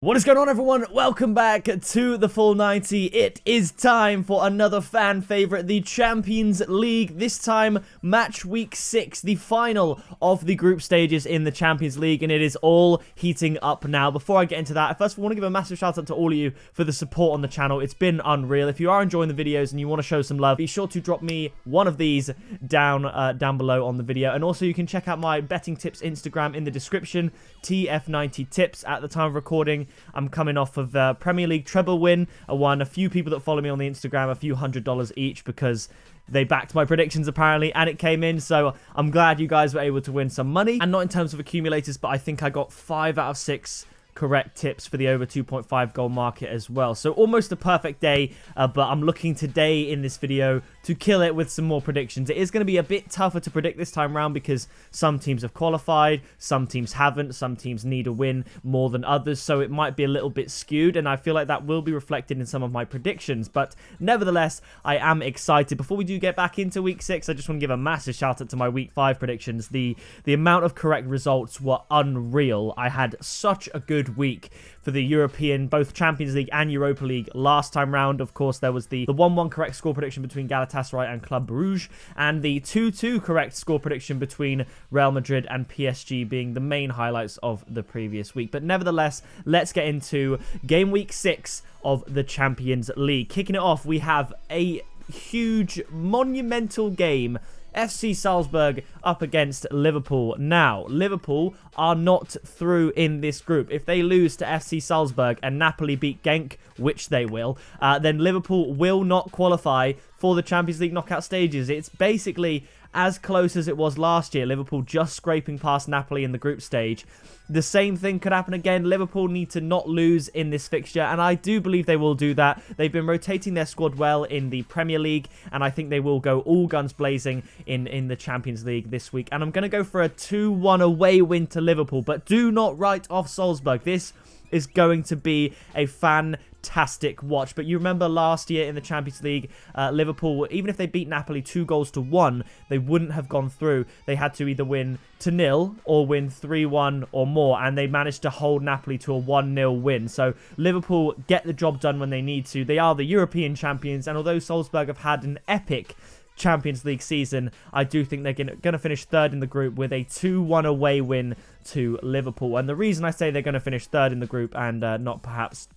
What is going on, everyone? Welcome back to the Full 90. It is time for another fan favorite, the Champions League. This time, match week 6, the final of the group stages in the Champions League, and it is all heating up now. Before I get into that, first of all, I want to give a massive shout out to all of you for the support on the channel. It's been unreal. If you are enjoying the videos and you want to show some love, be sure to drop me one of these down below on the video. And also, you can check out my betting tips Instagram in the description, TF90 Tips. At the time of recording, I'm coming off of a Premier League treble win. I won a few people that follow me on the Instagram a few $100s each because they backed my predictions apparently, and it came in. So I'm glad you guys were able to win some money, and not in terms of accumulators, but I think I got 5 out of 6 correct tips for the over 2.5 goal market as well. So almost a perfect day, but I'm looking today in this video to kill it with some more predictions. It is going to be a bit tougher to predict this time around because some teams have qualified, some teams haven't, some teams need a win more than others, so it might be a little bit skewed, and I feel like that will be reflected in some of my predictions. But nevertheless, I am excited. Before we do get back into week 6, I just want to give a massive shout out to my week 5 predictions. The amount of correct results were unreal. I had such a good week for the European, both Champions League and Europa League last time round. Of course, there was the 1-1 correct score prediction between Galatasaray and Club Brugge, and the 2-2 correct score prediction between Real Madrid and PSG being the main highlights of the previous week. But nevertheless, let's get into game week 6 of the Champions League. Kicking it off, we have a huge, monumental game. FC Salzburg up against Liverpool. Now, Liverpool are not through in this group. If they lose to FC Salzburg and Napoli beat Genk, which they will, then Liverpool will not qualify for the Champions League knockout stages. It's basically as close as it was last year, Liverpool just scraping past Napoli in the group stage. The same thing could happen again. Liverpool need to not lose in this fixture, and I do believe they will do that. They've been rotating their squad well in the Premier League, and I think they will go all guns blazing in the Champions League this week. And I'm going to go for a 2-1 away win to Liverpool, but do not write off Salzburg. This is going to be a fantastic watch. But you remember last year in the Champions League, Liverpool, even if they beat Napoli 2-1, they wouldn't have gone through. They had to either win 2-0 or win 3-1 or more, and they managed to hold Napoli to a 1-0 win. So Liverpool get the job done when they need to. They are the European champions, and although Salzburg have had an epic Champions League season, I do think they're going to finish third in the group with a 2-1 away win to Liverpool. And the reason I say they're going to finish third in the group and not perhaps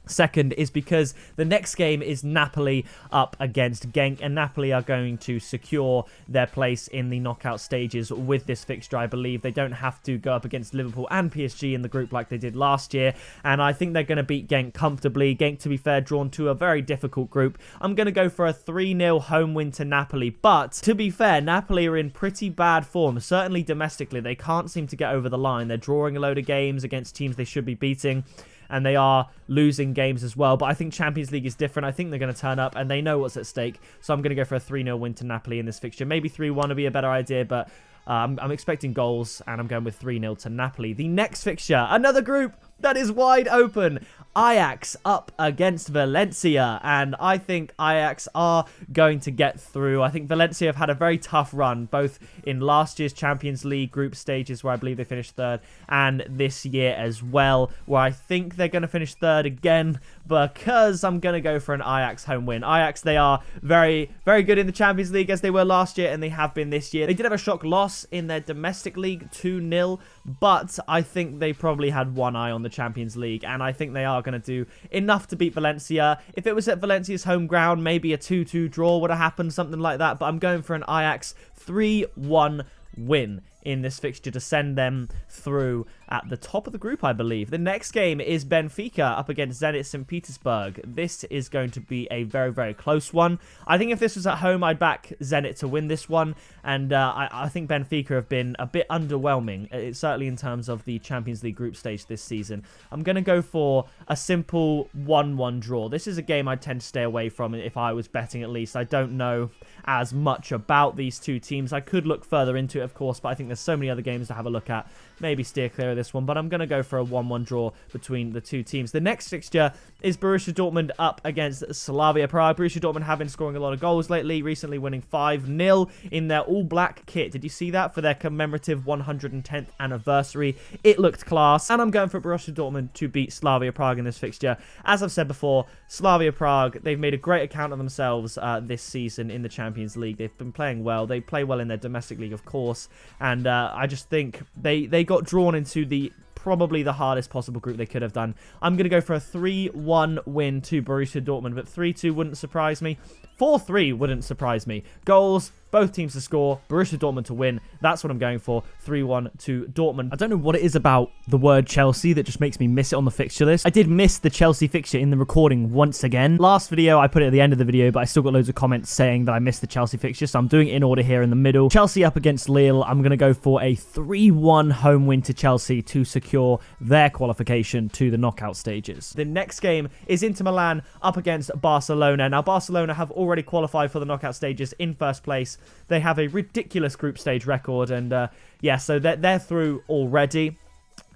second is because the next game is Napoli up against Genk, and Napoli are going to secure their place in the knockout stages with this fixture. I believe they don't have to go up against Liverpool and PSG in the group like they did last year, and I think they're going to beat Genk comfortably. Genk, to be fair, drawn to a very difficult group. I'm going to go for a 3-0 home win to Napoli, but to be fair, Napoli are in pretty bad form, certainly domestically. They can't seem to get over the line. They're drawing a load of games against teams they should be beating, and they are losing games as well. But I think Champions League is different. I think they're going to turn up, and they know what's at stake. So I'm going to go for a 3-0 win to Napoli in this fixture. Maybe 3-1 would be a better idea, but I'm expecting goals, and I'm going with 3-0 to Napoli. The next fixture, another group that is wide open. Ajax up against Valencia, and I think Ajax are going to get through. I think Valencia have had a very tough run, both in last year's Champions League group stages, where I believe they finished third, and this year as well, where I think they're going to finish third again, because I'm going to go for an Ajax home win. Ajax, they are very, very good in the Champions League, as they were last year, and they have been this year. They did have a shock loss in their domestic league, 2-0, but I think they probably had one eye on the Champions League, and I think they are going to do enough to beat Valencia. If it was at Valencia's home ground, maybe a 2-2 draw would have happened, something like that, but I'm going for an Ajax 3-1 win in this fixture to send them through at the top of the group, I believe. The next game is Benfica up against Zenit St. Petersburg. This is going to be a very, very close one. I think if this was at home, I'd back Zenit to win this one, and I think Benfica have been a bit underwhelming, certainly in terms of the Champions League group stage this season. I'm going to go for a simple 1-1 draw. This is a game I tend to stay away from if I was betting, at least. I don't know as much about these two teams. I could look further into it, of course, but I think there's so many other games to have a look at. Maybe steer clear of this one, but I'm going to go for a 1-1 draw between the two teams. The next fixture is Borussia Dortmund up against Slavia Prague. Borussia Dortmund have been scoring a lot of goals lately, recently winning 5-0 in their all-black kit. Did you see that? For their commemorative 110th anniversary. It looked class, and I'm going for Borussia Dortmund to beat Slavia Prague in this fixture. As I've said before, Slavia Prague, they've made a great account of themselves this season in the Champions League. They've been playing well. They play well in their domestic league, of course, and I just think they got drawn into probably the hardest possible group they could have done. I'm going to go for a 3-1 win to Borussia Dortmund, but 3-2 wouldn't surprise me. 4-3 wouldn't surprise me. Goals, both teams to score, Borussia Dortmund to win. That's what I'm going for, 3-1 to Dortmund. I don't know what it is about the word Chelsea that just makes me miss it on the fixture list. I did miss the Chelsea fixture in the recording once again. Last video, I put it at the end of the video, but I still got loads of comments saying that I missed the Chelsea fixture, so I'm doing it in order here in the middle. Chelsea up against Lille. I'm going to go for a 3-1 home win to Chelsea to secure their qualification to the knockout stages. The next game is Inter Milan up against Barcelona. Now, Barcelona have already qualified for the knockout stages in first place. They have a ridiculous group stage record, and yeah, so they're through already.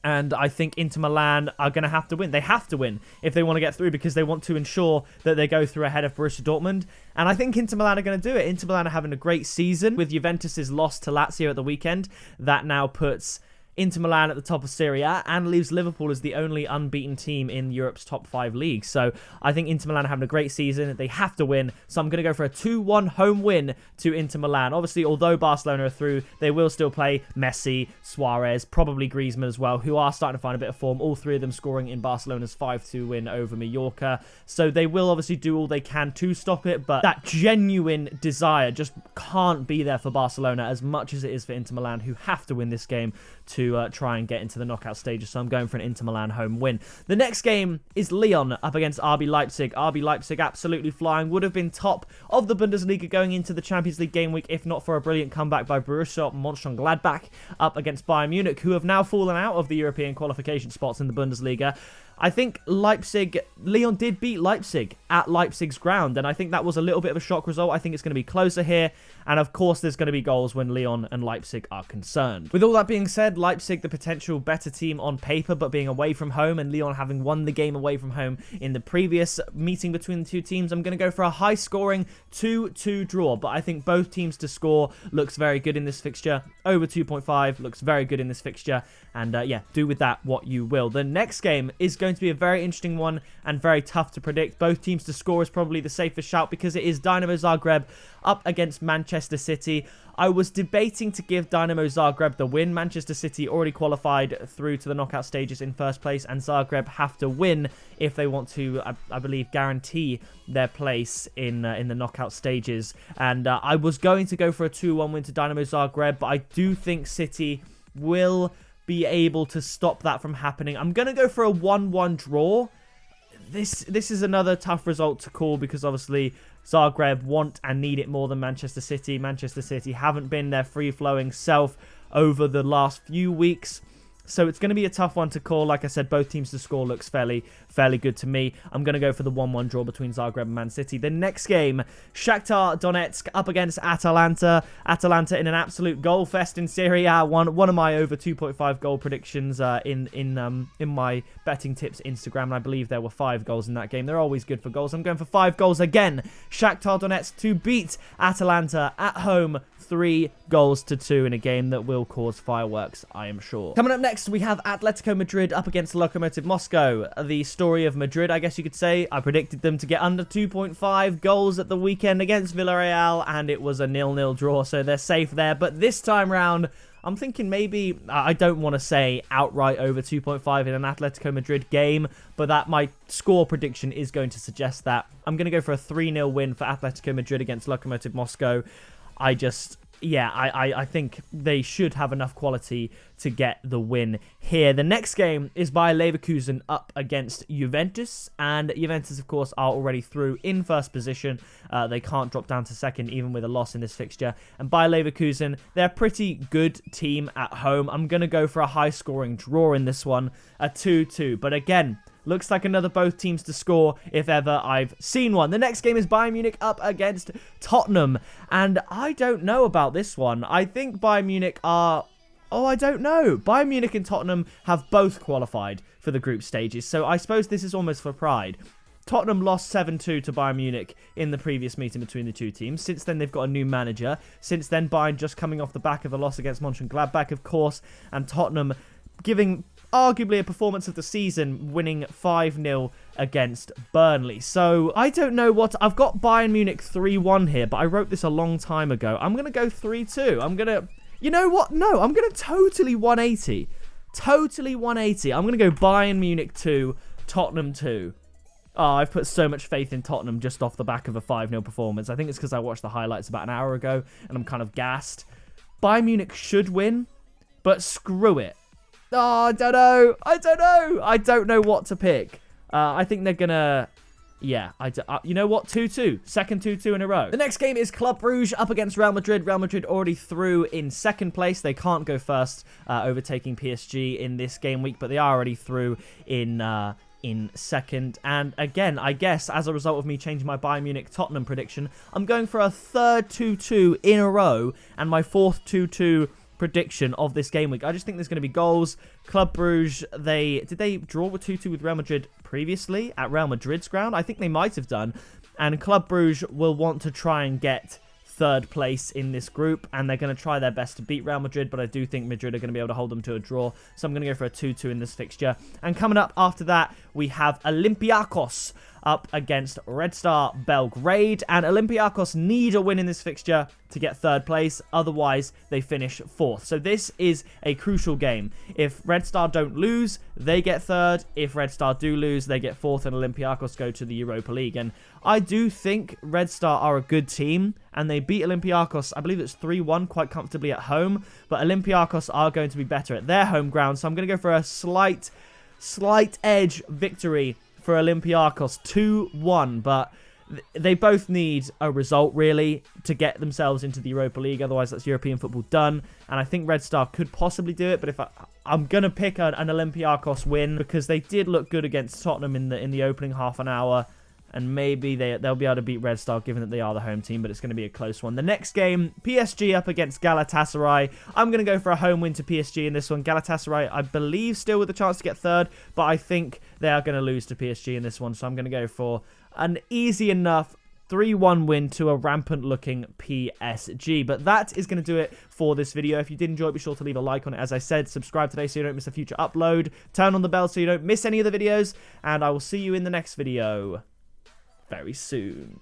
And I think Inter Milan are going to have to win. They have to win if they want to get through, because they want to ensure that they go through ahead of Borussia Dortmund. And I think Inter Milan are going to do it. Inter Milan are having a great season with Juventus's loss to Lazio at the weekend. That now puts Inter Milan at the top of Serie A and leaves Liverpool as the only unbeaten team in Europe's top 5 leagues. So I think Inter Milan are having a great season. They have to win. So I'm going to go for a 2-1 home win to Inter Milan. Obviously, although Barcelona are through, they will still play Messi, Suarez, probably Griezmann as well, who are starting to find a bit of form. All three of them scoring in Barcelona's 5-2 win over Mallorca. So they will obviously do all they can to stop it, but that genuine desire just can't be there for Barcelona as much as it is for Inter Milan, who have to win this game to try and get into the knockout stages. So I'm going for an Inter Milan home win. The next game is Lyon up against RB Leipzig. RB Leipzig absolutely flying. Would have been top of the Bundesliga going into the Champions League game week if not for a brilliant comeback by Borussia Mönchengladbach up against Bayern Munich, who have now fallen out of the European qualification spots in the Bundesliga. I think Lyon did beat Leipzig at Leipzig's ground, and I think that was a little bit of a shock result. I think it's going to be closer here, and of course there's going to be goals when Lyon and Leipzig are concerned. With all that being said, Leipzig the potential better team on paper, but being away from home, and Lyon having won the game away from home in the previous meeting between the two teams, I'm going to go for a high-scoring 2-2 draw, but I think both teams to score looks very good in this fixture. Over 2.5 looks very good in this fixture, and yeah, do with that what you will. The next game is going to be a very interesting one and very tough to predict. Both teams to score is probably the safest shout, because it is Dinamo Zagreb up against Manchester City. I was debating to give Dinamo Zagreb the win. Manchester City already qualified through to the knockout stages in first place, and Zagreb have to win if they want to, I believe, guarantee their place in the knockout stages. And I was going to go for a 2-1 win to Dinamo Zagreb, but I do think City will be able to stop that from happening. I'm going to go for a 1-1 draw. This is another tough result to call, because obviously Zagreb want and need it more than Manchester City. Manchester City haven't been their free-flowing self over the last few weeks. So it's going to be a tough one to call. Like I said, both teams to score looks fairly good to me. I'm going to go for the 1-1 draw between Zagreb and Man City. The next game, Shakhtar Donetsk up against Atalanta. Atalanta in an absolute goal fest in Serie A. One of my over 2.5 goal predictions in my betting tips Instagram. And I believe there were 5 goals in that game. They're always good for goals. I'm going for 5 goals again. Shakhtar Donetsk to beat Atalanta at home 3-2 in a game that will cause fireworks, I am sure. Coming up next, we have Atletico Madrid up against Lokomotiv Moscow. The story of Madrid, I guess you could say. I predicted them to get under 2.5 goals at the weekend against Villarreal, and it was a 0-0 draw, so they're safe there. But this time round, I'm thinking maybe, I don't want to say outright over 2.5 in an Atletico Madrid game, but that my score prediction is going to suggest that. I'm going to go for a 3-0 win for Atletico Madrid against Lokomotiv Moscow. I think they should have enough quality to get the win here. The next game is Bayer Leverkusen up against Juventus, and Juventus, of course, are already through in first position. They can't drop down to second, even with a loss in this fixture. And Bayer Leverkusen, they're a pretty good team at home. I'm going to go for a high-scoring draw in this one, a 2-2. But again, looks like another both teams to score, if ever I've seen one. The next game is Bayern Munich up against Tottenham. And I don't know about this one. I think Bayern Munich are Oh, I don't know. Bayern Munich and Tottenham have both qualified for the group stages, so I suppose this is almost for pride. Tottenham lost 7-2 to Bayern Munich in the previous meeting between the two teams. Since then, they've got a new manager. Since then, Bayern just coming off the back of a loss against Mönchengladbach, of course, and Tottenham giving arguably a performance of the season, winning 5-0 against Burnley. So, I don't know what... I've got Bayern Munich 3-1 here, but I wrote this a long time ago. I'm going to go 3-2. I'm going to... You know what? No, I'm going to totally 180. Totally 180. I'm going to go Bayern Munich 2, Tottenham 2. Oh, I've put so much faith in Tottenham just off the back of a 5-0 performance. I think it's because I watched the highlights about an hour ago, and I'm kind of gassed. Bayern Munich should win, but screw it. Oh, I don't know. I don't know what to pick. I think they're going to... Yeah, you know what? 2-2. Second 2-2 in a row. The next game is Club Brugge up against Real Madrid. Real Madrid already through in second place. They can't go first, overtaking PSG in this game week, but they are already through in second. And again, I guess as a result of me changing my Bayern Munich Tottenham prediction, I'm going for a third 2-2 in a row and my fourth 2-2 prediction of this game week. I just think there's going to be goals. Club Brugge, did they draw with 2-2 with Real Madrid previously at Real Madrid's ground? I think they might have done. And Club Brugge will want to try and get third place in this group, and they're going to try their best to beat Real Madrid, but I do think Madrid are going to be able to hold them to a draw, so I'm going to go for a 2-2 in this fixture. And coming up after that, we have Olympiacos up against Red Star Belgrade, and Olympiacos need a win in this fixture to get third place, otherwise they finish fourth. So this is a crucial game. If Red Star don't lose, they get third. If Red Star do lose, they get fourth, and Olympiacos go to the Europa League. And I do think Red Star are a good team, and they beat Olympiacos, I believe it's 3-1 quite comfortably at home, but Olympiacos are going to be better at their home ground, so I'm going to go for a slight edge victory for Olympiacos, 2-1, but they both need a result, really, to get themselves into the Europa League. Otherwise, that's European football done. And I think Red Star could possibly do it. But if I'm going to pick an Olympiacos win, because they did look good against Tottenham in the opening half an hour. And maybe they'll be able to beat Red Star, given that they are the home team. But it's going to be a close one. The next game, PSG up against Galatasaray. I'm going to go for a home win to PSG in this one. Galatasaray, I believe, still with a chance to get third. But I think they are going to lose to PSG in this one. So I'm going to go for an easy enough 3-1 win to a rampant-looking PSG. But that is going to do it for this video. If you did enjoy it, be sure to leave a like on it. As I said, subscribe today so you don't miss a future upload. Turn on the bell so you don't miss any of the videos. And I will see you in the next video very soon.